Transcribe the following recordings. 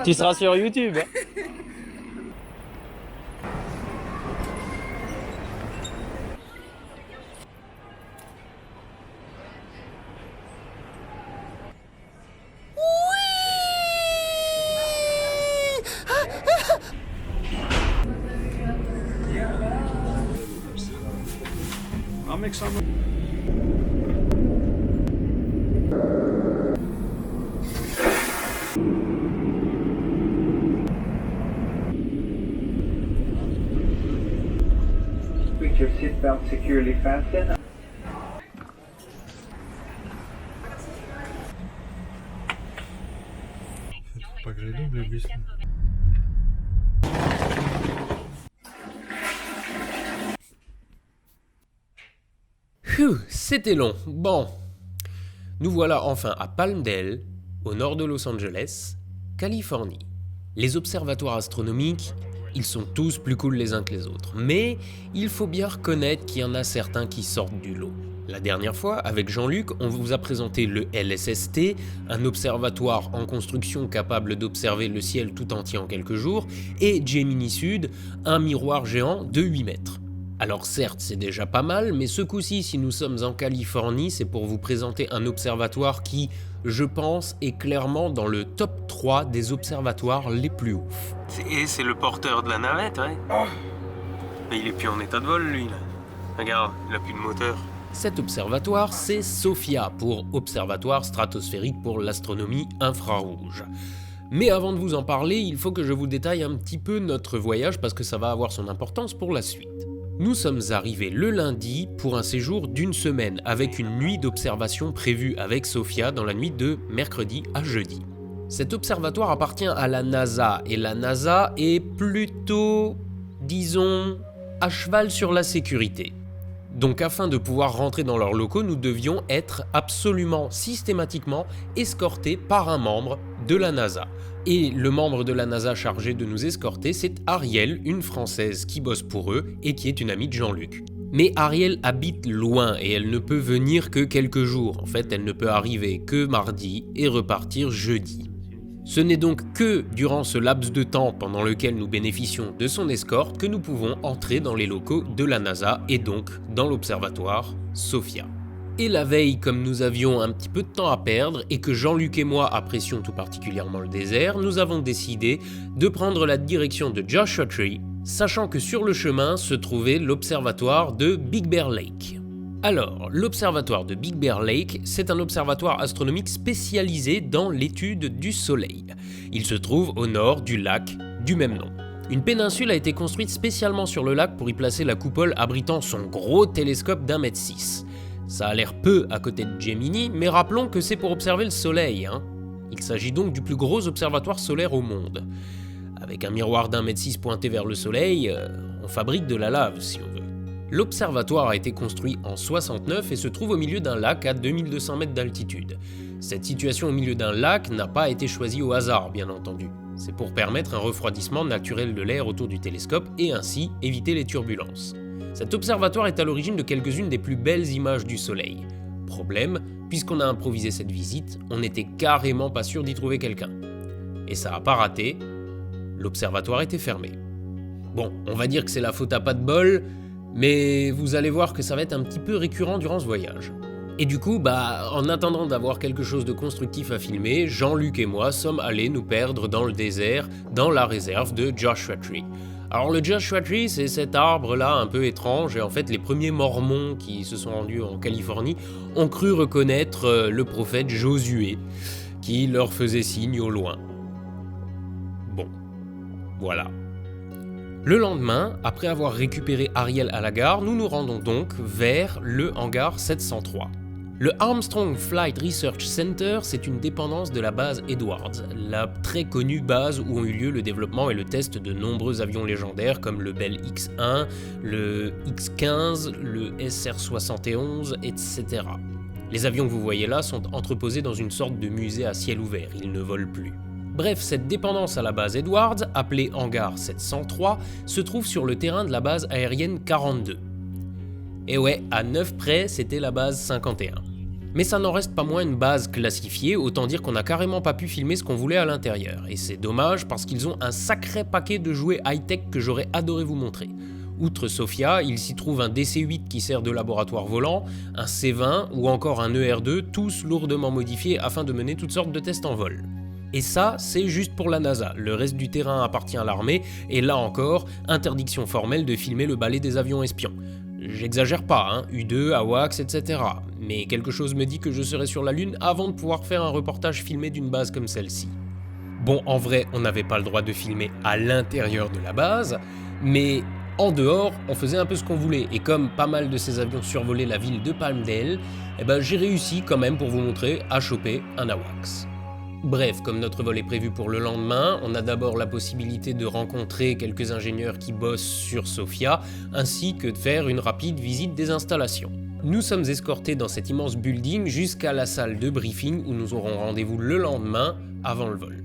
Tu seras sur YouTube. I'll make some. With your seatbelt securely fastened. Faut pas que je double le bus. C'était long. Bon, nous voilà enfin à Palmdale, au nord de Los Angeles, Californie. Les observatoires astronomiques, ils sont tous plus cool les uns que les autres. Mais il faut bien reconnaître qu'il y en a certains qui sortent du lot. La dernière fois, avec Jean-Luc, on vous a présenté le LSST, un observatoire en construction capable d'observer le ciel tout entier en quelques jours, et Gemini Sud, un miroir géant de 8 mètres. Alors certes, c'est déjà pas mal, mais ce coup-ci, si nous sommes en Californie, c'est pour vous présenter un observatoire qui, je pense, est clairement dans le top 3 des observatoires les plus ouf. Et c'est le porteur de la navette, ouais. Mais il est plus en état de vol, lui, là. Regarde, il a plus de moteur. Cet observatoire, c'est SOFIA, pour Observatoire stratosphérique pour l'astronomie infrarouge. Mais avant de vous en parler, il faut que je vous détaille un petit peu notre voyage parce que ça va avoir son importance pour la suite. Nous sommes arrivés le lundi pour un séjour d'une semaine avec une nuit d'observation prévue avec SOFIA dans la nuit de mercredi à jeudi. Cet observatoire appartient à la NASA et la NASA est plutôt, disons, à cheval sur la sécurité. Donc afin de pouvoir rentrer dans leurs locaux, nous devions être absolument systématiquement escortés par un membre de la NASA. Et le membre de la NASA chargé de nous escorter, c'est Ariel, une Française qui bosse pour eux et qui est une amie de Jean-Luc. Mais Ariel habite loin et elle ne peut venir que quelques jours. En fait, elle ne peut arriver que mardi et repartir jeudi. Ce n'est donc que durant ce laps de temps pendant lequel nous bénéficions de son escorte que nous pouvons entrer dans les locaux de la NASA et donc dans l'observatoire SOFIA. Et la veille, comme nous avions un petit peu de temps à perdre et que Jean-Luc et moi apprécions tout particulièrement le désert, nous avons décidé de prendre la direction de Joshua Tree, sachant que sur le chemin se trouvait l'observatoire de Big Bear Lake. Alors, l'observatoire de Big Bear Lake, c'est un observatoire astronomique spécialisé dans l'étude du Soleil. Il se trouve au nord du lac du même nom. Une péninsule a été construite spécialement sur le lac pour y placer la coupole abritant son gros télescope d'1,6 m. Ça a l'air peu à côté de Gemini, mais rappelons que c'est pour observer le Soleil. Il s'agit donc du plus gros observatoire solaire au monde. Avec un miroir d'1,6 m pointé vers le Soleil, on fabrique de la lave si on veut. L'observatoire a été construit en 69 et se trouve au milieu d'un lac à 2200 mètres d'altitude. Cette situation au milieu d'un lac n'a pas été choisie au hasard, bien entendu. C'est pour permettre un refroidissement naturel de l'air autour du télescope et ainsi éviter les turbulences. Cet observatoire est à l'origine de quelques-unes des plus belles images du Soleil. Problème, puisqu'on a improvisé cette visite, on n'était carrément pas sûr d'y trouver quelqu'un. Et ça n'a pas raté, l'observatoire était fermé. Bon, on va dire que c'est la faute à pas de bol, mais vous allez voir que ça va être un petit peu récurrent durant ce voyage. Et du coup, en attendant d'avoir quelque chose de constructif à filmer, Jean-Luc et moi sommes allés nous perdre dans le désert, dans la réserve de Joshua Tree. Alors le Joshua Tree, c'est cet arbre-là un peu étrange, et en fait les premiers mormons qui se sont rendus en Californie ont cru reconnaître le prophète Josué. qui leur faisait signe au loin. Bon, voilà. Le lendemain, après avoir récupéré Ariel à la gare, nous nous rendons donc vers le hangar 703. Le Armstrong Flight Research Center, c'est une dépendance de la base Edwards, la très connue base où ont eu lieu le développement et le test de nombreux avions légendaires comme le Bell X-1, le X-15, le SR-71, etc. Les avions que vous voyez là sont entreposés dans une sorte de musée à ciel ouvert, ils ne volent plus. Bref, cette dépendance à la base Edwards, appelée hangar 703, se trouve sur le terrain de la base aérienne 42. Et ouais, à 9 près, c'était la base 51. Mais ça n'en reste pas moins une base classifiée, autant dire qu'on n'a carrément pas pu filmer ce qu'on voulait à l'intérieur. Et c'est dommage parce qu'ils ont un sacré paquet de jouets high-tech que j'aurais adoré vous montrer. Outre Sophia, il s'y trouve un DC-8 qui sert de laboratoire volant, un C-20 ou encore un ER-2, tous lourdement modifiés afin de mener toutes sortes de tests en vol. Et ça, c'est juste pour la NASA, le reste du terrain appartient à l'armée, et là encore, interdiction formelle de filmer le balai des avions espions. J'exagère pas, hein, U-2, AWACS, etc. Mais quelque chose me dit que je serai sur la Lune avant de pouvoir faire un reportage filmé d'une base comme celle-ci. Bon, en vrai, on n'avait pas le droit de filmer à l'intérieur de la base, mais en dehors, on faisait un peu ce qu'on voulait, et comme pas mal de ces avions survolaient la ville de Palmdale, j'ai réussi quand même pour vous montrer à choper un AWACS. Bref, comme notre vol est prévu pour le lendemain, on a d'abord la possibilité de rencontrer quelques ingénieurs qui bossent sur Sophia, ainsi que de faire une rapide visite des installations. Nous sommes escortés dans cet immense building jusqu'à la salle de briefing où nous aurons rendez-vous le lendemain avant le vol.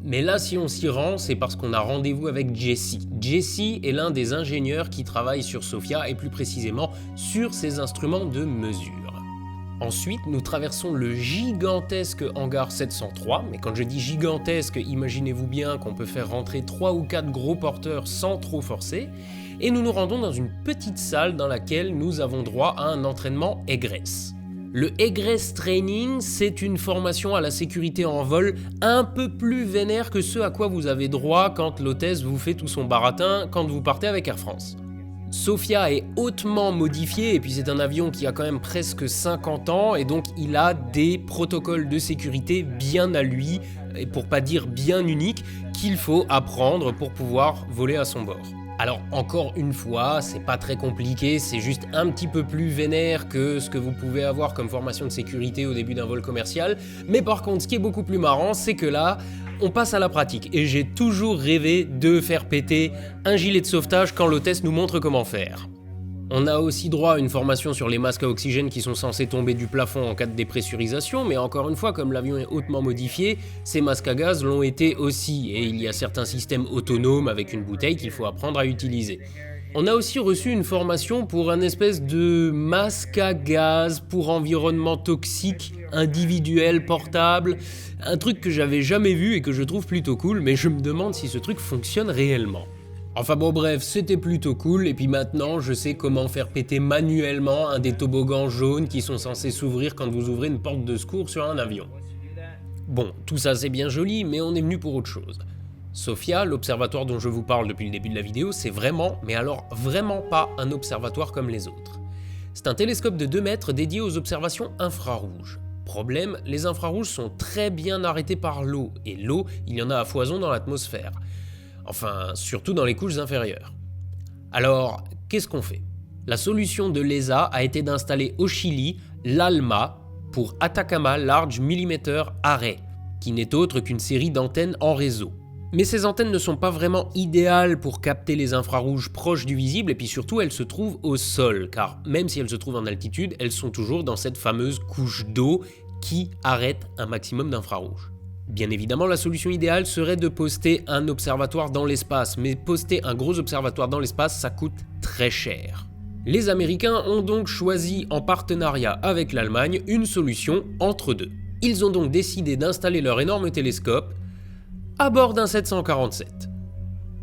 Mais là, si on s'y rend, c'est parce qu'on a rendez-vous avec Jesse. Jesse est l'un des ingénieurs qui travaille sur Sophia et plus précisément sur ses instruments de mesure. Ensuite, nous traversons le gigantesque hangar 703, mais quand je dis gigantesque, imaginez-vous bien qu'on peut faire rentrer 3 ou 4 gros porteurs sans trop forcer, et nous nous rendons dans une petite salle dans laquelle nous avons droit à un entraînement Egress. Le Egress Training, c'est une formation à la sécurité en vol un peu plus vénère que ce à quoi vous avez droit quand l'hôtesse vous fait tout son baratin quand vous partez avec Air France. Sophia est hautement modifié et puis c'est un avion qui a quand même presque 50 ans et donc il a des protocoles de sécurité bien à lui, et pour pas dire bien uniques, qu'il faut apprendre pour pouvoir voler à son bord. Alors encore une fois, c'est pas très compliqué, c'est juste un petit peu plus vénère que ce que vous pouvez avoir comme formation de sécurité au début d'un vol commercial, mais par contre ce qui est beaucoup plus marrant, c'est que là, on passe à la pratique et j'ai toujours rêvé de faire péter un gilet de sauvetage quand l'hôtesse nous montre comment faire. On a aussi droit à une formation sur les masques à oxygène qui sont censés tomber du plafond en cas de dépressurisation, mais encore une fois, comme l'avion est hautement modifié, ces masques à gaz l'ont été aussi, et il y a certains systèmes autonomes avec une bouteille qu'il faut apprendre à utiliser. On a aussi reçu une formation pour un espèce de masque à gaz pour environnement toxique, individuel, portable, un truc que j'avais jamais vu et que je trouve plutôt cool, mais je me demande si ce truc fonctionne réellement. Enfin bon bref, c'était plutôt cool, et puis maintenant je sais comment faire péter manuellement un des toboggans jaunes qui sont censés s'ouvrir quand vous ouvrez une porte de secours sur un avion. Bon, tout ça c'est bien joli, mais on est venu pour autre chose. Sophia, l'observatoire dont je vous parle depuis le début de la vidéo, c'est vraiment, mais alors vraiment pas un observatoire comme les autres. C'est un télescope de 2 mètres dédié aux observations infrarouges. Problème, les infrarouges sont très bien arrêtés par l'eau, et l'eau, il y en a à foison dans l'atmosphère. Enfin, surtout dans les couches inférieures. Alors, qu'est-ce qu'on fait? La solution de l'ESA a été d'installer au Chili l'ALMA pour Atacama Large Millimeter Array, qui n'est autre qu'une série d'antennes en réseau. Mais ces antennes ne sont pas vraiment idéales pour capter les infrarouges proches du visible et puis surtout elles se trouvent au sol, car même si elles se trouvent en altitude, elles sont toujours dans cette fameuse couche d'eau qui arrête un maximum d'infrarouges. Bien évidemment, la solution idéale serait de poster un observatoire dans l'espace, mais poster un gros observatoire dans l'espace, ça coûte très cher. Les Américains ont donc choisi, en partenariat avec l'Allemagne, une solution entre deux. Ils ont donc décidé d'installer leur énorme télescope à bord d'un 747.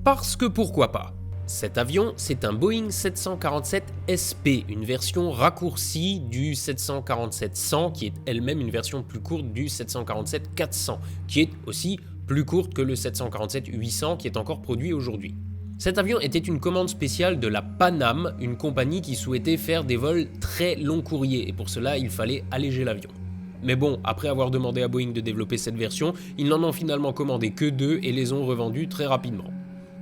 Parce que pourquoi pas? Cet avion, c'est un Boeing 747 SP, une version raccourcie du 747-100, qui est elle-même une version plus courte du 747-400, qui est aussi plus courte que le 747-800 qui est encore produit aujourd'hui. Cet avion était une commande spéciale de la Pan Am, une compagnie qui souhaitait faire des vols très long courriers, et pour cela il fallait alléger l'avion. Mais bon, après avoir demandé à Boeing de développer cette version, ils n'en ont finalement commandé que 2 et les ont revendus très rapidement.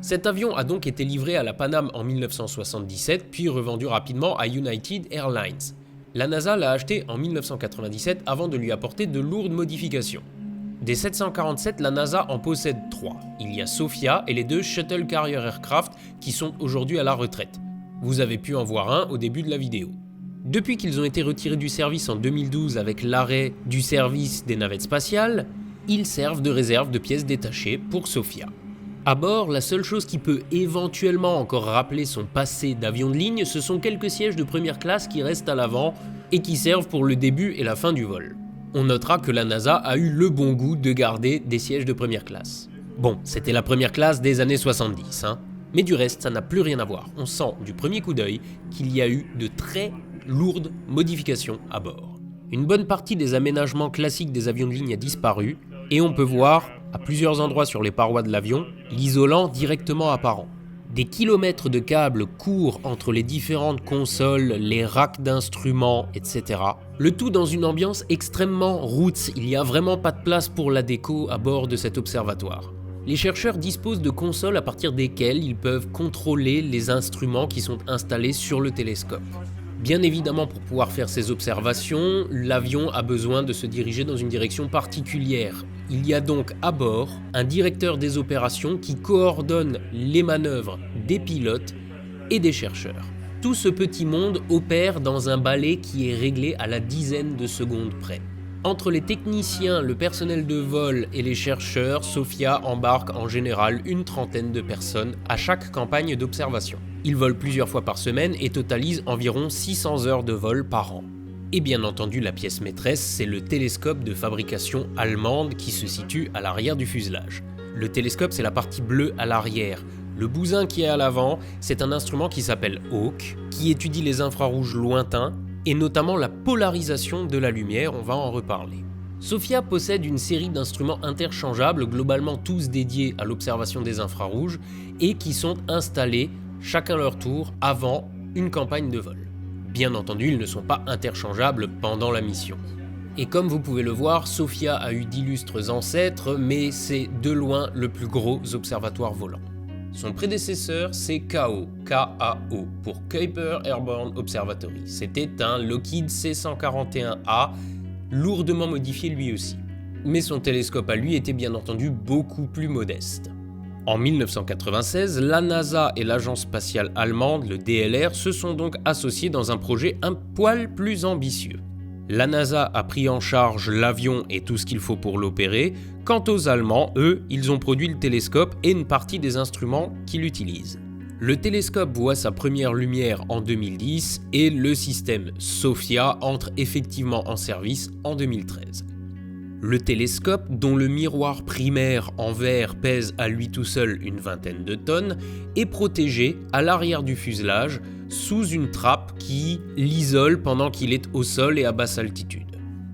Cet avion a donc été livré à la Pan Am en 1977, puis revendu rapidement à United Airlines. La NASA l'a acheté en 1997 avant de lui apporter de lourdes modifications. Des 747, la NASA en possède 3. Il y a Sophia et les 2 Shuttle Carrier Aircraft qui sont aujourd'hui à la retraite. Vous avez pu en voir un au début de la vidéo. Depuis qu'ils ont été retirés du service en 2012 avec l'arrêt du service des navettes spatiales, ils servent de réserve de pièces détachées pour Sophia. À bord, la seule chose qui peut éventuellement encore rappeler son passé d'avion de ligne, ce sont quelques sièges de première classe qui restent à l'avant et qui servent pour le début et la fin du vol. On notera que la NASA a eu le bon goût de garder des sièges de première classe. Bon, c'était la première classe des années 70, hein. Mais du reste, ça n'a plus rien à voir. On sent du premier coup d'œil qu'il y a eu de très lourdes modifications à bord. Une bonne partie des aménagements classiques des avions de ligne a disparu, et on peut voir, à plusieurs endroits sur les parois de l'avion, l'isolant directement apparent. Des kilomètres de câbles courent entre les différentes consoles, les racks d'instruments, etc. Le tout dans une ambiance extrêmement roots, il n'y a vraiment pas de place pour la déco à bord de cet observatoire. Les chercheurs disposent de consoles à partir desquelles ils peuvent contrôler les instruments qui sont installés sur le télescope. Bien évidemment, pour pouvoir faire ces observations, l'avion a besoin de se diriger dans une direction particulière. Il y a donc à bord un directeur des opérations qui coordonne les manœuvres des pilotes et des chercheurs. Tout ce petit monde opère dans un balai qui est réglé à la dizaine de secondes près. Entre les techniciens, le personnel de vol et les chercheurs, Sophia embarque en général une trentaine de personnes à chaque campagne d'observation. Ils volent plusieurs fois par semaine et totalisent environ 600 heures de vol par an. Et bien entendu, la pièce maîtresse, c'est le télescope de fabrication allemande qui se situe à l'arrière du fuselage. Le télescope, c'est la partie bleue à l'arrière. Le bousin qui est à l'avant, c'est un instrument qui s'appelle Hawk, qui étudie les infrarouges lointains, et notamment la polarisation de la lumière, on va en reparler. Sophia possède une série d'instruments interchangeables, globalement tous dédiés à l'observation des infrarouges, et qui sont installés chacun leur tour avant une campagne de vol. Bien entendu, ils ne sont pas interchangeables pendant la mission. Et comme vous pouvez le voir, Sophia a eu d'illustres ancêtres, mais c'est de loin le plus gros observatoire volant. Son prédécesseur, c'est KAO, K-A-O, pour Kuiper Airborne Observatory. C'était un Lockheed C-141A, lourdement modifié lui aussi. Mais son télescope à lui était bien entendu beaucoup plus modeste. En 1996, la NASA et l'agence spatiale allemande, le DLR, se sont donc associés dans un projet un poil plus ambitieux. La NASA a pris en charge l'avion et tout ce qu'il faut pour l'opérer. Quant aux Allemands, eux, ils ont produit le télescope et une partie des instruments qu'il utilise. Le télescope voit sa première lumière en 2010 et le système Sophia entre effectivement en service en 2013. Le télescope, dont le miroir primaire en verre pèse à lui tout seul une vingtaine de tonnes, est protégé à l'arrière du fuselage sous une trappe qui l'isole pendant qu'il est au sol et à basse altitude.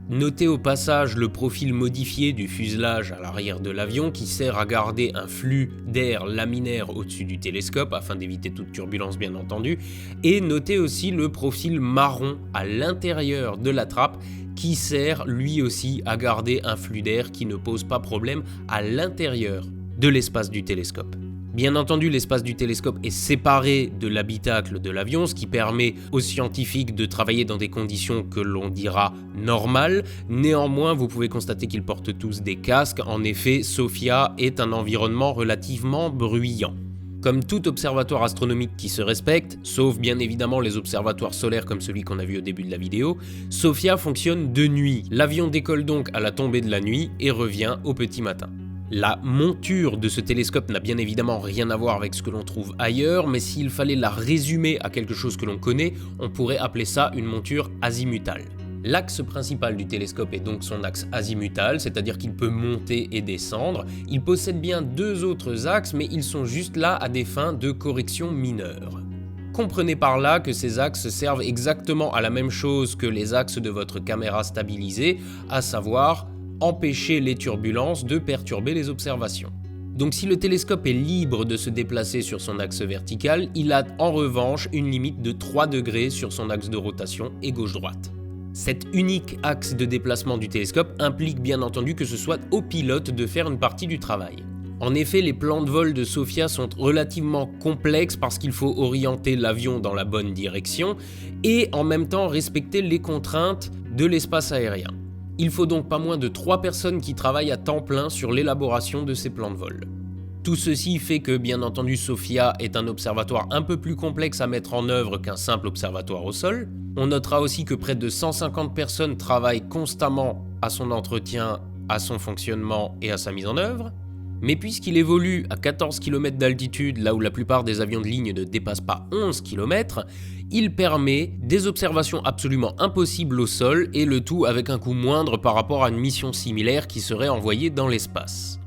Notez au passage le profil modifié du fuselage à l'arrière de l'avion qui sert à garder un flux d'air laminaire au-dessus du télescope afin d'éviter toute turbulence bien entendu, et notez aussi le profil marron à l'intérieur de la trappe qui sert lui aussi à garder un flux d'air qui ne pose pas problème à l'intérieur de l'espace du télescope. Bien entendu, l'espace du télescope est séparé de l'habitacle de l'avion, ce qui permet aux scientifiques de travailler dans des conditions que l'on dira normales. Néanmoins, vous pouvez constater qu'ils portent tous des casques. En effet, Sophia est un environnement relativement bruyant. Comme tout observatoire astronomique qui se respecte, sauf bien évidemment les observatoires solaires comme celui qu'on a vu au début de la vidéo, Sophia fonctionne de nuit. L'avion décolle donc à la tombée de la nuit et revient au petit matin. La monture de ce télescope n'a bien évidemment rien à voir avec ce que l'on trouve ailleurs, mais s'il fallait la résumer à quelque chose que l'on connaît, on pourrait appeler ça une monture azimutale. L'axe principal du télescope est donc son axe azimutal, c'est-à-dire qu'il peut monter et descendre. Il possède bien deux autres axes, mais ils sont juste là à des fins de correction mineure. Comprenez par là que ces axes servent exactement à la même chose que les axes de votre caméra stabilisée, à savoir empêcher les turbulences de perturber les observations. Donc si le télescope est libre de se déplacer sur son axe vertical, il a en revanche une limite de 3 degrés sur son axe de rotation et gauche-droite. Cet unique axe de déplacement du télescope implique bien entendu que ce soit au pilote de faire une partie du travail. En effet, les plans de vol de SOFIA sont relativement complexes parce qu'il faut orienter l'avion dans la bonne direction et en même temps respecter les contraintes de l'espace aérien. Il faut donc pas moins de 3 personnes qui travaillent à temps plein sur l'élaboration de ces plans de vol. Tout ceci fait que, bien entendu, SOFIA est un observatoire un peu plus complexe à mettre en œuvre qu'un simple observatoire au sol. On notera aussi que près de 150 personnes travaillent constamment à son entretien, à son fonctionnement et à sa mise en œuvre. Mais puisqu'il évolue à 14 km d'altitude, là où la plupart des avions de ligne ne dépassent pas 11 km, il permet des observations absolument impossibles au sol et le tout avec un coût moindre par rapport à une mission similaire qui serait envoyée dans l'espace.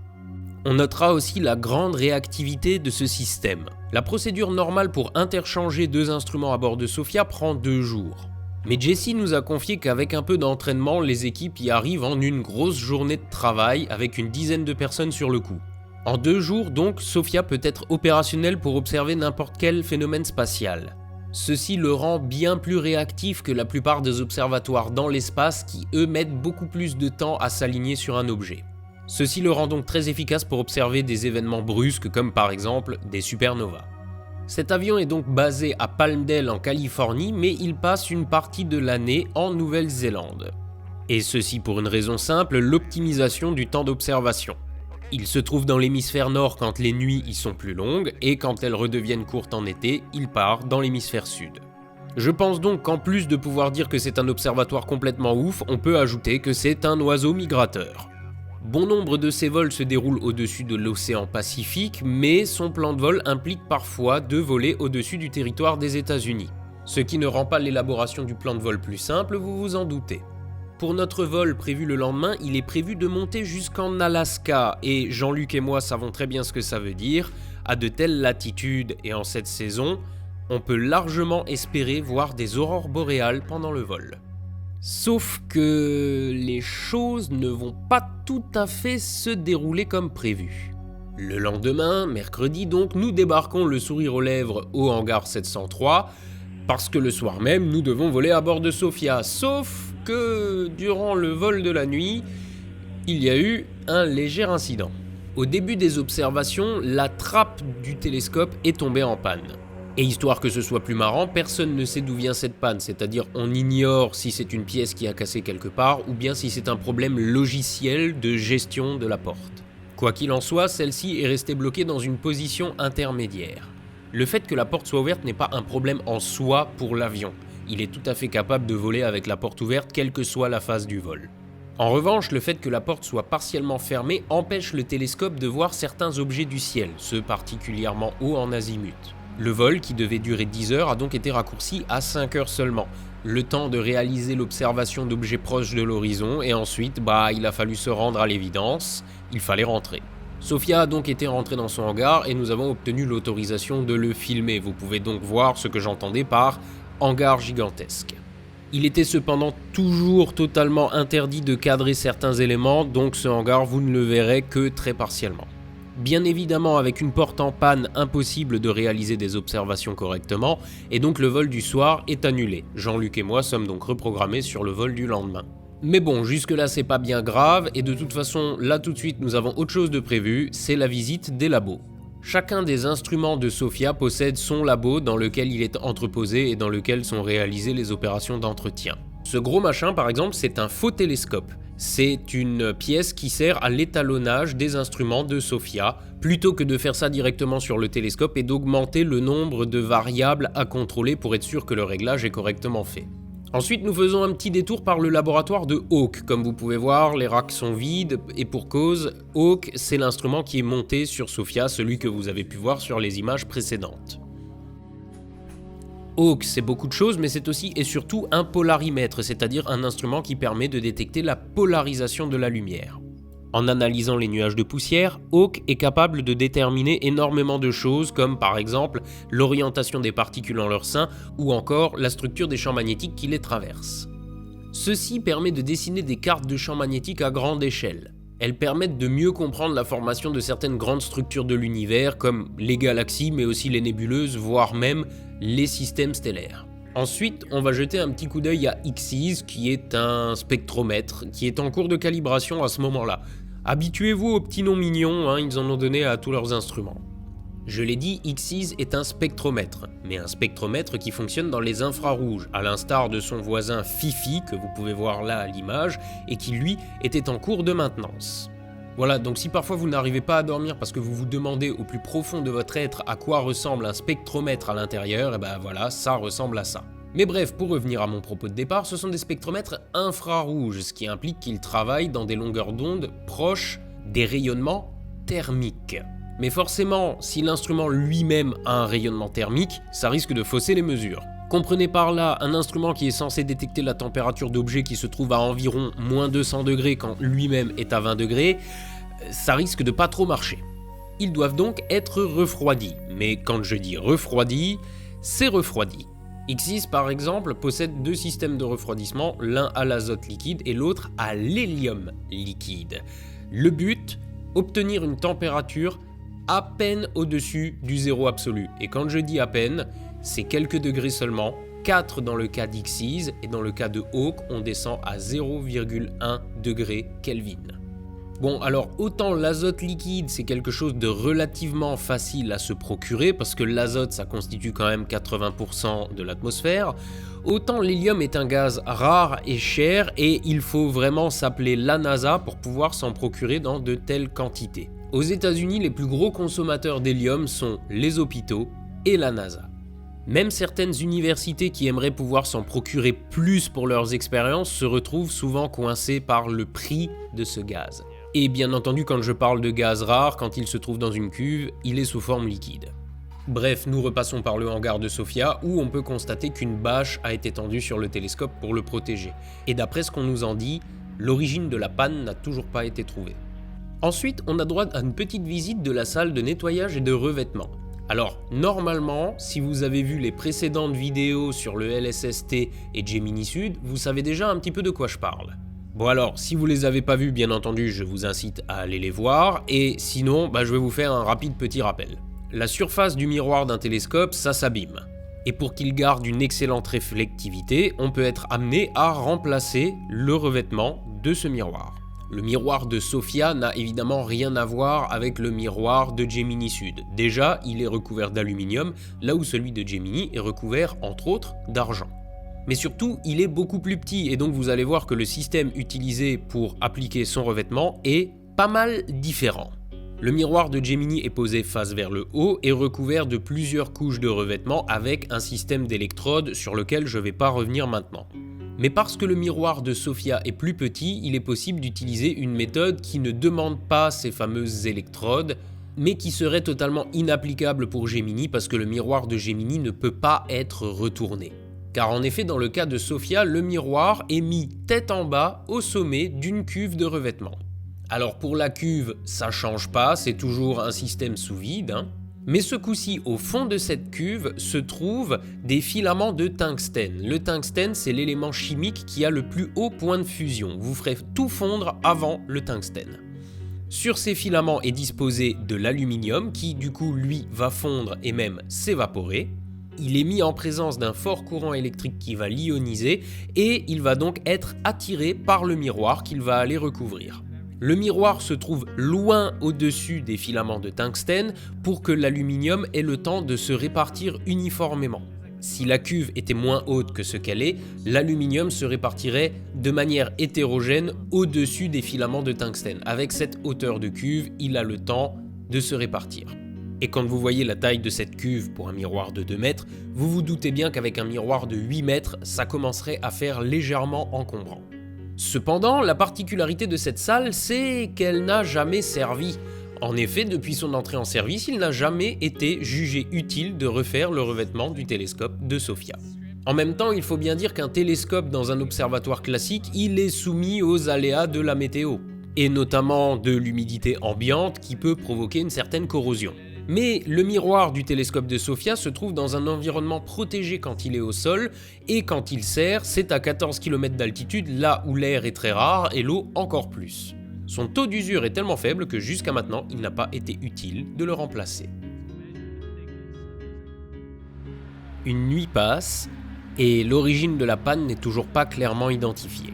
On notera aussi la grande réactivité de ce système. La procédure normale pour interchanger 2 instruments à bord de SOFIA prend 2 jours. Mais Jessie nous a confié qu'avec un peu d'entraînement, les équipes y arrivent en une grosse journée de travail avec une dizaine de personnes sur le coup. En 2 jours donc, SOFIA peut être opérationnelle pour observer n'importe quel phénomène spatial. Ceci le rend bien plus réactif que la plupart des observatoires dans l'espace qui eux mettent beaucoup plus de temps à s'aligner sur un objet. Ceci le rend donc très efficace pour observer des événements brusques comme par exemple des supernovas. Cet avion est donc basé à Palmdale en Californie, mais il passe une partie de l'année en Nouvelle-Zélande. Et ceci pour une raison simple, l'optimisation du temps d'observation. Il se trouve dans l'hémisphère nord quand les nuits y sont plus longues, et quand elles redeviennent courtes en été, il part dans l'hémisphère sud. Je pense donc qu'en plus de pouvoir dire que c'est un observatoire complètement ouf, on peut ajouter que c'est un oiseau migrateur. Bon nombre de ses vols se déroulent au-dessus de l'océan Pacifique, mais son plan de vol implique parfois de voler au-dessus du territoire des États-Unis. Ce qui ne rend pas l'élaboration du plan de vol plus simple, vous vous en doutez. Pour notre vol prévu le lendemain, il est prévu de monter jusqu'en Alaska, et Jean-Luc et moi savons très bien ce que ça veut dire. À de telles latitudes et en cette saison, on peut largement espérer voir des aurores boréales pendant le vol. Sauf que les choses ne vont pas tout à fait se dérouler comme prévu. Le lendemain, mercredi donc, nous débarquons le sourire aux lèvres au hangar 703, parce que le soir même, nous devons voler à bord de SOFIA. Sauf que, durant le vol de la nuit, il y a eu un léger incident. Au début des observations, la trappe du télescope est tombée en panne. Et histoire que ce soit plus marrant, personne ne sait d'où vient cette panne, c'est-à-dire on ignore si c'est une pièce qui a cassé quelque part ou bien si c'est un problème logiciel de gestion de la porte. Quoi qu'il en soit, celle-ci est restée bloquée dans une position intermédiaire. Le fait que la porte soit ouverte n'est pas un problème en soi pour l'avion. Il est tout à fait capable de voler avec la porte ouverte quelle que soit la phase du vol. En revanche, le fait que la porte soit partiellement fermée empêche le télescope de voir certains objets du ciel, ceux particulièrement hauts en azimut. Le vol, qui devait durer 10 heures, a donc été raccourci à 5 heures seulement. Le temps de réaliser l'observation d'objets proches de l'horizon, et ensuite, il a fallu se rendre à l'évidence, il fallait rentrer. SOFIA a donc été rentrée dans son hangar et nous avons obtenu l'autorisation de le filmer. Vous pouvez donc voir ce que j'entendais par hangar gigantesque. Il était cependant toujours totalement interdit de cadrer certains éléments, donc ce hangar vous ne le verrez que très partiellement. Bien évidemment, avec une porte en panne, impossible de réaliser des observations correctement, et donc le vol du soir est annulé. Jean-Luc et moi sommes donc reprogrammés sur le vol du lendemain. Mais bon, jusque-là c'est pas bien grave, et de toute façon, là tout de suite nous avons autre chose de prévu, c'est la visite des labos. Chacun des instruments de SOFIA possède son labo dans lequel il est entreposé et dans lequel sont réalisées les opérations d'entretien. Ce gros machin par exemple, c'est un faux télescope. C'est une pièce qui sert à l'étalonnage des instruments de SOFIA, plutôt que de faire ça directement sur le télescope et d'augmenter le nombre de variables à contrôler pour être sûr que le réglage est correctement fait. Ensuite, nous faisons un petit détour par le laboratoire de Hawk. Comme vous pouvez voir, les racks sont vides et pour cause, Hawk, c'est l'instrument qui est monté sur SOFIA, celui que vous avez pu voir sur les images précédentes. Hawk, c'est beaucoup de choses, mais c'est aussi et surtout un polarimètre, c'est-à-dire un instrument qui permet de détecter la polarisation de la lumière. En analysant les nuages de poussière, Hawk est capable de déterminer énormément de choses, comme par exemple l'orientation des particules en leur sein, ou encore la structure des champs magnétiques qui les traversent. Ceci permet de dessiner des cartes de champs magnétiques à grande échelle. Elles permettent de mieux comprendre la formation de certaines grandes structures de l'univers, comme les galaxies, mais aussi les nébuleuses, voire même les systèmes stellaires. Ensuite, on va jeter un petit coup d'œil à Xeeze, qui est un spectromètre, qui est en cours de calibration à ce moment-là. Habituez-vous aux petits noms mignons, hein, ils en ont donné à tous leurs instruments. Je l'ai dit, Xeeze est un spectromètre, mais un spectromètre qui fonctionne dans les infrarouges, à l'instar de son voisin Fifi, que vous pouvez voir là à l'image, et qui lui était en cours de maintenance. Voilà, donc si parfois vous n'arrivez pas à dormir parce que vous vous demandez au plus profond de votre être à quoi ressemble un spectromètre à l'intérieur, et ben voilà, ça ressemble à ça. Mais bref, pour revenir à mon propos de départ, ce sont des spectromètres infrarouges, ce qui implique qu'ils travaillent dans des longueurs d'onde proches des rayonnements thermiques. Mais forcément, si l'instrument lui-même a un rayonnement thermique, ça risque de fausser les mesures. Comprenez par là un instrument qui est censé détecter la température d'objets qui se trouve à environ moins 200 degrés quand lui-même est à 20 degrés, ça risque de pas trop marcher. Ils doivent donc être refroidis, mais quand je dis refroidis, c'est refroidi. Xeeze par exemple possède deux systèmes de refroidissement, l'un à l'azote liquide et l'autre à l'hélium liquide. Le but, obtenir une température à peine au-dessus du zéro absolu. Et quand je dis à peine, c'est quelques degrés seulement, 4 dans le cas d'Xeeze, et dans le cas de Hawk, on descend à 0,1 degré Kelvin. Bon, alors autant l'azote liquide, c'est quelque chose de relativement facile à se procurer, parce que l'azote, ça constitue quand même 80% de l'atmosphère, autant l'hélium est un gaz rare et cher, et il faut vraiment s'appeler la NASA pour pouvoir s'en procurer dans de telles quantités. Aux États-Unis, les plus gros consommateurs d'hélium sont les hôpitaux et la NASA. Même certaines universités qui aimeraient pouvoir s'en procurer plus pour leurs expériences se retrouvent souvent coincées par le prix de ce gaz. Et bien entendu, quand je parle de gaz rare, quand il se trouve dans une cuve, il est sous forme liquide. Bref, nous repassons par le hangar de Sofia où on peut constater qu'une bâche a été tendue sur le télescope pour le protéger. Et d'après ce qu'on nous en dit, l'origine de la panne n'a toujours pas été trouvée. Ensuite, on a droit à une petite visite de la salle de nettoyage et de revêtement. Alors, normalement, si vous avez vu les précédentes vidéos sur le LSST et Gemini Sud, vous savez déjà un petit peu de quoi je parle. Bon alors, si vous les avez pas vus, bien entendu, je vous incite à aller les voir, et sinon, je vais vous faire un rapide petit rappel. La surface du miroir d'un télescope, ça s'abîme. Et pour qu'il garde une excellente réflectivité, on peut être amené à remplacer le revêtement de ce miroir. Le miroir de Sofia n'a évidemment rien à voir avec le miroir de Gemini Sud. Déjà, il est recouvert d'aluminium, là où celui de Gemini est recouvert, entre autres, d'argent. Mais surtout, il est beaucoup plus petit, et donc vous allez voir que le système utilisé pour appliquer son revêtement est pas mal différent. Le miroir de Gemini est posé face vers le haut et recouvert de plusieurs couches de revêtement avec un système d'électrodes sur lequel je ne vais pas revenir maintenant. Mais parce que le miroir de Sofia est plus petit, il est possible d'utiliser une méthode qui ne demande pas ces fameuses électrodes, mais qui serait totalement inapplicable pour Gemini parce que le miroir de Gemini ne peut pas être retourné. Car en effet, dans le cas de Sofia, le miroir est mis tête en bas au sommet d'une cuve de revêtement. Alors pour la cuve, ça change pas, c'est toujours un système sous vide, Mais ce coup-ci, au fond de cette cuve, se trouvent des filaments de tungstène. Le tungstène, c'est l'élément chimique qui a le plus haut point de fusion. Vous ferez tout fondre avant le tungstène. Sur ces filaments est disposé de l'aluminium qui, du coup, lui, va fondre et même s'évaporer. Il est mis en présence d'un fort courant électrique qui va l'ioniser et il va donc être attiré par le miroir qu'il va aller recouvrir. Le miroir se trouve loin au-dessus des filaments de tungstène pour que l'aluminium ait le temps de se répartir uniformément. Si la cuve était moins haute que ce qu'elle est, l'aluminium se répartirait de manière hétérogène au-dessus des filaments de tungstène. Avec cette hauteur de cuve, il a le temps de se répartir. Et quand vous voyez la taille de cette cuve pour un miroir de 2 mètres, vous vous doutez bien qu'avec un miroir de 8 mètres, ça commencerait à faire légèrement encombrant. Cependant, la particularité de cette salle, c'est qu'elle n'a jamais servi. En effet, depuis son entrée en service, il n'a jamais été jugé utile de refaire le revêtement du télescope de Sofia. En même temps, il faut bien dire qu'un télescope dans un observatoire classique, il est soumis aux aléas de la météo, et notamment de l'humidité ambiante qui peut provoquer une certaine corrosion. Mais le miroir du télescope de Sofia se trouve dans un environnement protégé quand il est au sol, et quand il sert, c'est à 14 km d'altitude, là où l'air est très rare et l'eau encore plus. Son taux d'usure est tellement faible que jusqu'à maintenant, il n'a pas été utile de le remplacer. Une nuit passe, Et l'origine de la panne n'est toujours pas clairement identifiée.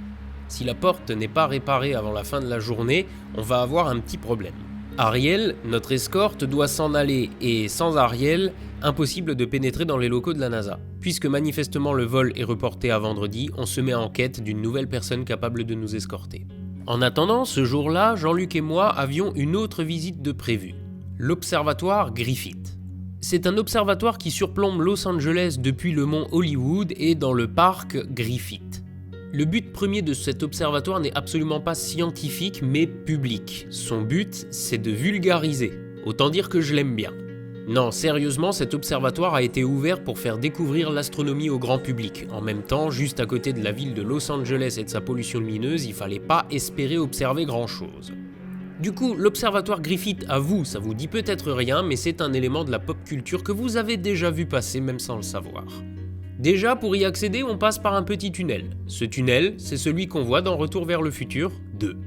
Si la porte n'est pas réparée avant la fin de la journée, on va avoir un petit problème. Ariel, notre escorte, doit s'en aller et sans Ariel, impossible de pénétrer dans les locaux de la NASA. Puisque manifestement le vol est reporté à vendredi, on se met en quête d'une nouvelle personne capable de nous escorter. En attendant, ce jour-là, Jean-Luc et moi avions une autre visite de prévue. L'observatoire Griffith. C'est un observatoire qui surplombe Los Angeles depuis le mont Hollywood et dans le parc Griffith. Le but premier de cet observatoire n'est absolument pas scientifique mais public. Son but, c'est de vulgariser. Autant dire que je l'aime bien. Non, sérieusement, cet observatoire a été ouvert pour faire découvrir l'astronomie au grand public. En même temps, juste à côté de la ville de Los Angeles et de sa pollution lumineuse, il fallait pas espérer observer grand-chose. Du coup, l'observatoire Griffith, à vous, ça vous dit peut-être rien, mais c'est un élément de la pop culture que vous avez déjà vu passer même sans le savoir. Déjà, pour y accéder, on passe par un petit tunnel. Ce tunnel, c'est celui qu'on voit dans Retour vers le futur 2.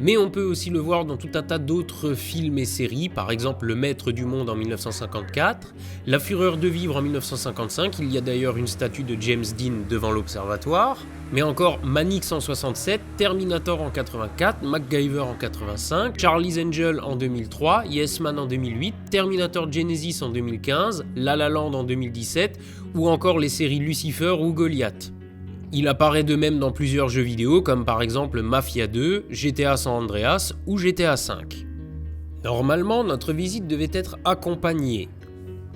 Mais on peut aussi le voir dans tout un tas d'autres films et séries, par exemple Le Maître du Monde en 1954, La Fureur de vivre en 1955, il y a d'ailleurs une statue de James Dean devant l'observatoire, mais encore Manix en 67, Terminator en 84, MacGyver en 85, Charlie's Angel en 2003, Yes Man en 2008, Terminator Genesis en 2015, La La Land en 2017, ou encore les séries Lucifer ou Goliath. Il apparaît de même dans plusieurs jeux vidéo comme par exemple Mafia 2, GTA San Andreas ou GTA V. Normalement, notre visite devait être accompagnée.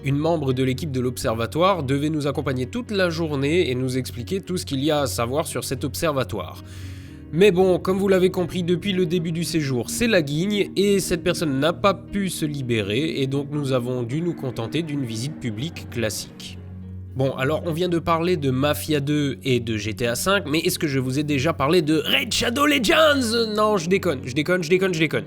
Une membre de l'équipe de l'observatoire devait nous accompagner toute la journée et nous expliquer tout ce qu'il y a à savoir sur cet observatoire. Mais bon, comme vous l'avez compris depuis le début du séjour, c'est la guigne et cette personne n'a pas pu se libérer et donc nous avons dû nous contenter d'une visite publique classique. Bon, alors on vient de parler de Mafia 2 et de GTA V, mais est-ce que je vous ai déjà parlé de Raid Shadow Legends ? Non, je déconne.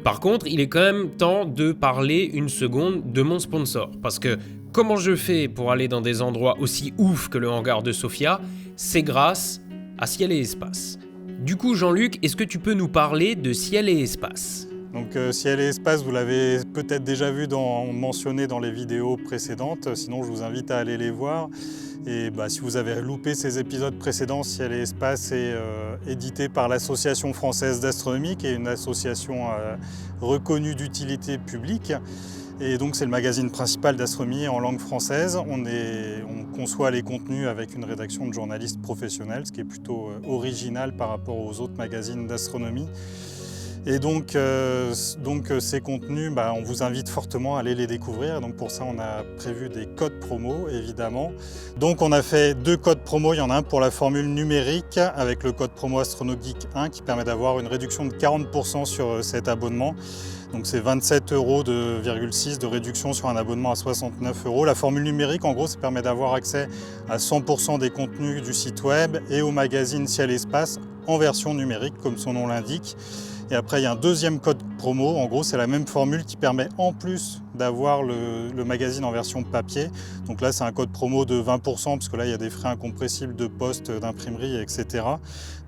Par contre, il est quand même temps de parler une seconde de mon sponsor, parce que comment je fais pour aller dans des endroits aussi ouf que le hangar de Sofia ? C'est grâce à Ciel et Espace. Du coup, Jean-Luc, est-ce que tu peux nous parler de Ciel et Espace ? Donc Ciel et Espace, vous l'avez peut-être déjà vu mentionné dans les vidéos précédentes, sinon je vous invite à aller les voir. Et si vous avez loupé ces épisodes précédents, Ciel et Espace est édité par l'Association française d'astronomie, qui est une association reconnue d'utilité publique. Et donc c'est le magazine principal d'astronomie en langue française. On conçoit les contenus avec une rédaction de journalistes professionnels, ce qui est plutôt original par rapport aux autres magazines d'astronomie. Et donc ces contenus, on vous invite fortement à aller les découvrir. Donc pour ça, on a prévu des codes promo, évidemment. Donc on a fait 2 codes promo. Il y en a un pour la formule numérique avec le code promo AstronoGeek 1 qui permet d'avoir une réduction de 40% sur cet abonnement. Donc c'est 27,6 € de réduction sur un abonnement à 69 €. La formule numérique, en gros, ça permet d'avoir accès à 100% des contenus du site web et au magazine Ciel et Espace en version numérique, comme son nom l'indique. Et après, il y a un deuxième code promo. En gros, c'est la même formule qui permet en plus d'avoir le magazine en version papier. Donc là, c'est un code promo de 20%, parce que là, il y a des frais incompressibles de poste, d'imprimerie, etc.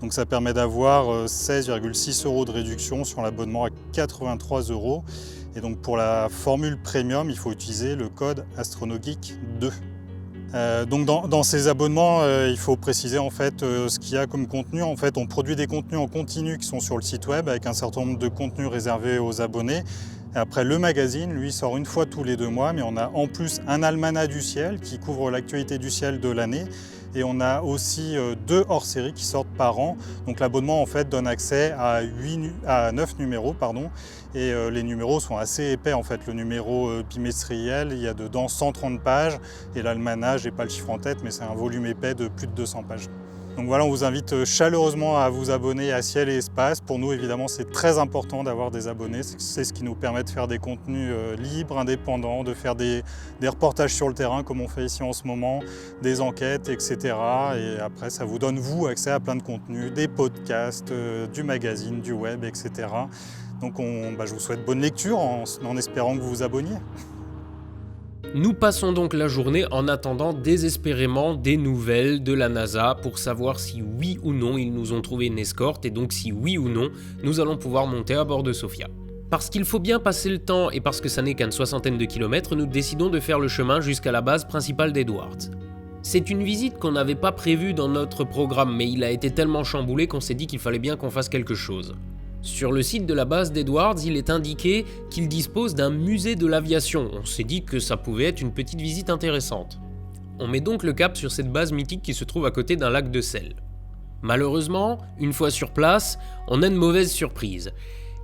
Donc ça permet d'avoir 16,6 € de réduction sur l'abonnement à 83 €. Et donc pour la formule premium, il faut utiliser le code AstronoGeek 2. Donc dans ces abonnements, il faut préciser en fait ce qu'il y a comme contenu. En fait, on produit des contenus en continu qui sont sur le site web avec un certain nombre de contenus réservés aux abonnés. Et après, le magazine, lui, sort une fois tous les 2 mois, mais on a en plus un almanach du ciel qui couvre l'actualité du ciel de l'année. Et on a aussi 2 hors-séries qui sortent par an. Donc l'abonnement en fait donne accès à 9 numéros, et les numéros sont assez épais en fait. Le numéro bimestriel, il y a dedans 130 pages, et l'almanach, j'ai pas le chiffre en tête, mais c'est un volume épais de plus de 200 pages. Donc voilà, on vous invite chaleureusement à vous abonner à Ciel et Espace. Pour nous, évidemment, c'est très important d'avoir des abonnés. C'est ce qui nous permet de faire des contenus libres, indépendants, de faire des reportages sur le terrain, comme on fait ici en ce moment, des enquêtes, etc. Et après, ça vous donne, vous, accès à plein de contenus, des podcasts, du magazine, du web, etc. Donc je vous souhaite bonne lecture en espérant que vous vous abonniez. Nous passons donc la journée en attendant désespérément des nouvelles de la NASA pour savoir si oui ou non ils nous ont trouvé une escorte et donc si oui ou non nous allons pouvoir monter à bord de Sofia. Parce qu'il faut bien passer le temps et parce que ça n'est qu'à une 60aine de kilomètres, nous décidons de faire le chemin jusqu'à la base principale d'Edwards. C'est une visite qu'on n'avait pas prévue dans notre programme, mais il a été tellement chamboulé qu'on s'est dit qu'il fallait bien qu'on fasse quelque chose. Sur le site de la base d'Edwards, il est indiqué qu'il dispose d'un musée de l'aviation. On s'est dit que ça pouvait être une petite visite intéressante. On met donc le cap sur cette base mythique qui se trouve à côté d'un lac de sel. Malheureusement, une fois sur place, on a une mauvaise surprise.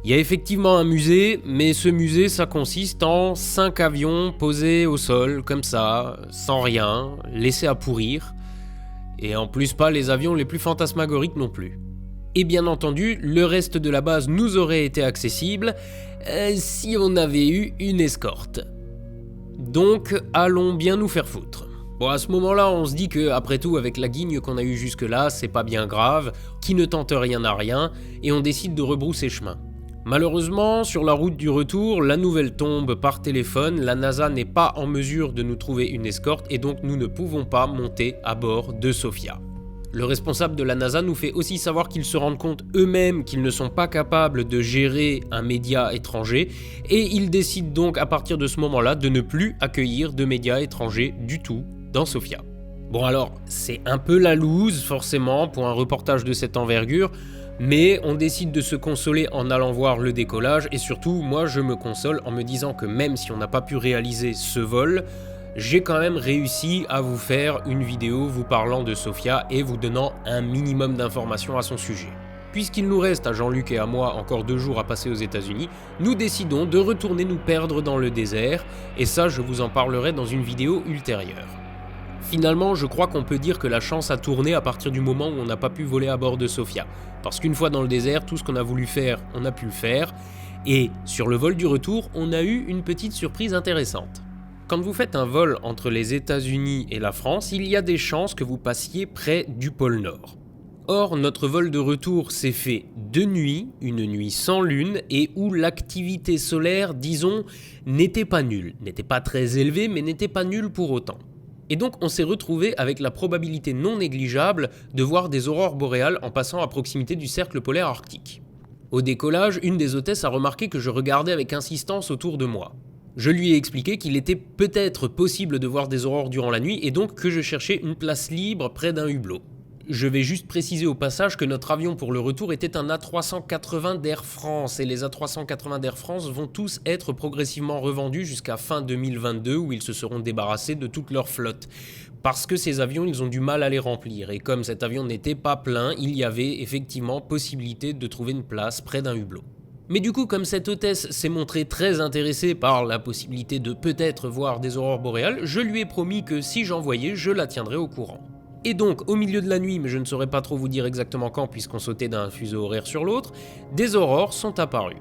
Il y a effectivement un musée, mais ce musée, ça consiste en 5 avions posés au sol, comme ça, sans rien, laissés à pourrir. Et en plus pas les avions les plus fantasmagoriques non plus. Et bien entendu, le reste de la base nous aurait été accessible si on avait eu une escorte. Donc, allons bien nous faire foutre. Bon, à ce moment-là, on se dit que, après tout, avec la guigne qu'on a eue jusque-là, c'est pas bien grave, qui ne tente rien n'a rien, et on décide de rebrousser chemin. Malheureusement, sur la route du retour, la nouvelle tombe par téléphone, la NASA n'est pas en mesure de nous trouver une escorte, et donc nous ne pouvons pas monter à bord de Sophia. Le responsable de la NASA nous fait aussi savoir qu'ils se rendent compte eux-mêmes qu'ils ne sont pas capables de gérer un média étranger et ils décident donc à partir de ce moment-là de ne plus accueillir de médias étrangers du tout dans Sophia. Bon alors, c'est un peu la loose forcément pour un reportage de cette envergure, mais on décide de se consoler en allant voir le décollage et surtout moi je me console en me disant que même si on n'a pas pu réaliser ce vol, j'ai quand même réussi à vous faire une vidéo vous parlant de Sophia et vous donnant un minimum d'informations à son sujet. Puisqu'il nous reste à Jean-Luc et à moi encore 2 jours à passer aux États-Unis, nous décidons de retourner nous perdre dans le désert, et ça je vous en parlerai dans une vidéo ultérieure. Finalement, je crois qu'on peut dire que la chance a tourné à partir du moment où on n'a pas pu voler à bord de Sophia. Parce qu'une fois dans le désert, tout ce qu'on a voulu faire, on a pu le faire, et sur le vol du retour, on a eu une petite surprise intéressante. Quand vous faites un vol entre les États-Unis et la France, il y a des chances que vous passiez près du pôle Nord. Or, notre vol de retour s'est fait de nuit, une nuit sans lune, et où l'activité solaire, disons, n'était pas nulle. N'était pas très élevée, mais n'était pas nulle pour autant. Et donc, on s'est retrouvé avec la probabilité non négligeable de voir des aurores boréales en passant à proximité du cercle polaire arctique. Au décollage, une des hôtesses a remarqué que je regardais avec insistance autour de moi. Je lui ai expliqué qu'il était peut-être possible de voir des aurores durant la nuit et donc que je cherchais une place libre près d'un hublot. Je vais juste préciser au passage que notre avion pour le retour était un A380 d'Air France et les A380 d'Air France vont tous être progressivement revendus jusqu'à fin 2022 où ils se seront débarrassés de toute leur flotte. Parce que ces avions, ils ont du mal à les remplir et comme cet avion n'était pas plein, il y avait effectivement possibilité de trouver une place près d'un hublot. Mais du coup, comme cette hôtesse s'est montrée très intéressée par la possibilité de peut-être voir des aurores boréales, je lui ai promis que si j'en voyais, je la tiendrais au courant. Et donc, au milieu de la nuit, mais je ne saurais pas trop vous dire exactement quand puisqu'on sautait d'un fuseau horaire sur l'autre, des aurores sont apparues.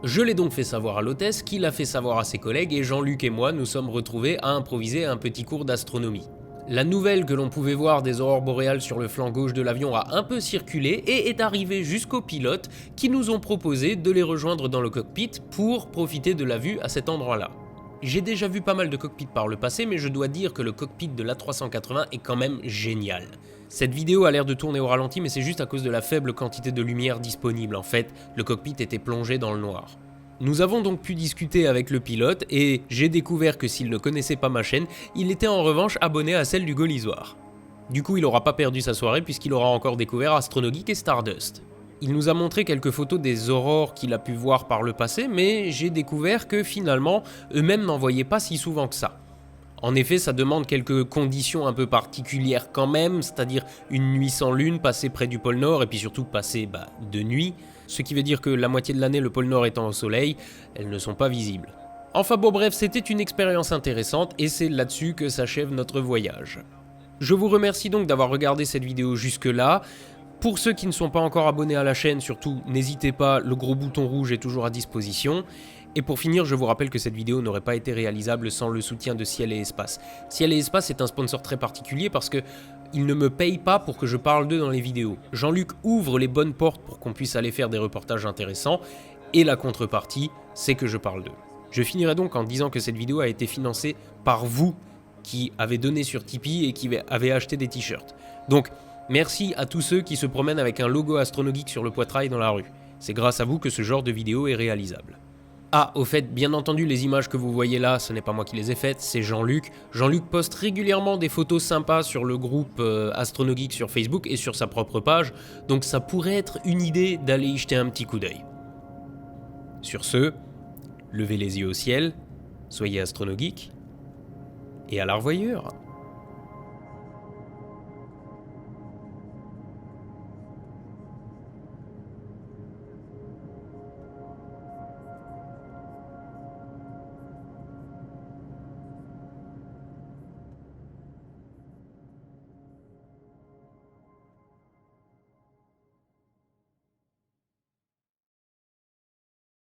Je l'ai donc fait savoir à l'hôtesse, qui l'a fait savoir à ses collègues et Jean-Luc et moi nous sommes retrouvés à improviser un petit cours d'astronomie. La nouvelle que l'on pouvait voir des aurores boréales sur le flanc gauche de l'avion a un peu circulé et est arrivée jusqu'aux pilotes qui nous ont proposé de les rejoindre dans le cockpit pour profiter de la vue à cet endroit-là. J'ai déjà vu pas mal de cockpits par le passé, mais je dois dire que le cockpit de l'A380 est quand même génial. Cette vidéo a l'air de tourner au ralenti, mais c'est juste à cause de la faible quantité de lumière disponible. En fait, le cockpit était plongé dans le noir. Nous avons donc pu discuter avec le pilote et j'ai découvert que s'il ne connaissait pas ma chaîne, il était en revanche abonné à celle du Gaulisoire. Du coup, il n'aura pas perdu sa soirée puisqu'il aura encore découvert Astronogeek et Stardust. Il nous a montré quelques photos des aurores qu'il a pu voir par le passé, mais j'ai découvert que finalement, eux-mêmes n'en voyaient pas si souvent que ça. En effet, ça demande quelques conditions un peu particulières quand même, c'est-à-dire une nuit sans lune, passer près du pôle Nord et puis surtout passer de nuit. Ce qui veut dire que la moitié de l'année, le pôle Nord étant au soleil, elles ne sont pas visibles. Enfin bon bref, c'était une expérience intéressante et c'est là-dessus que s'achève notre voyage. Je vous remercie donc d'avoir regardé cette vidéo jusque-là. Pour ceux qui ne sont pas encore abonnés à la chaîne, surtout n'hésitez pas, le gros bouton rouge est toujours à disposition. Et pour finir, je vous rappelle que cette vidéo n'aurait pas été réalisable sans le soutien de Ciel et Espace. Ciel et Espace est un sponsor très particulier parce que ils ne me payent pas pour que je parle d'eux dans les vidéos. Jean-Luc ouvre les bonnes portes pour qu'on puisse aller faire des reportages intéressants, et la contrepartie, c'est que je parle d'eux. Je finirai donc en disant que cette vidéo a été financée par vous, qui avez donné sur Tipeee et qui avez acheté des t-shirts. Donc, merci à tous ceux qui se promènent avec un logo Astronogeek sur le poitrail dans la rue. C'est grâce à vous que ce genre de vidéo est réalisable. Ah, au fait, bien entendu, les images que vous voyez là, ce n'est pas moi qui les ai faites, c'est Jean-Luc. Jean-Luc poste régulièrement des photos sympas sur le groupe AstronoGeek sur Facebook et sur sa propre page, donc ça pourrait être une idée d'aller y jeter un petit coup d'œil. Sur ce, levez les yeux au ciel, soyez AstronoGeek, et à la revoyure.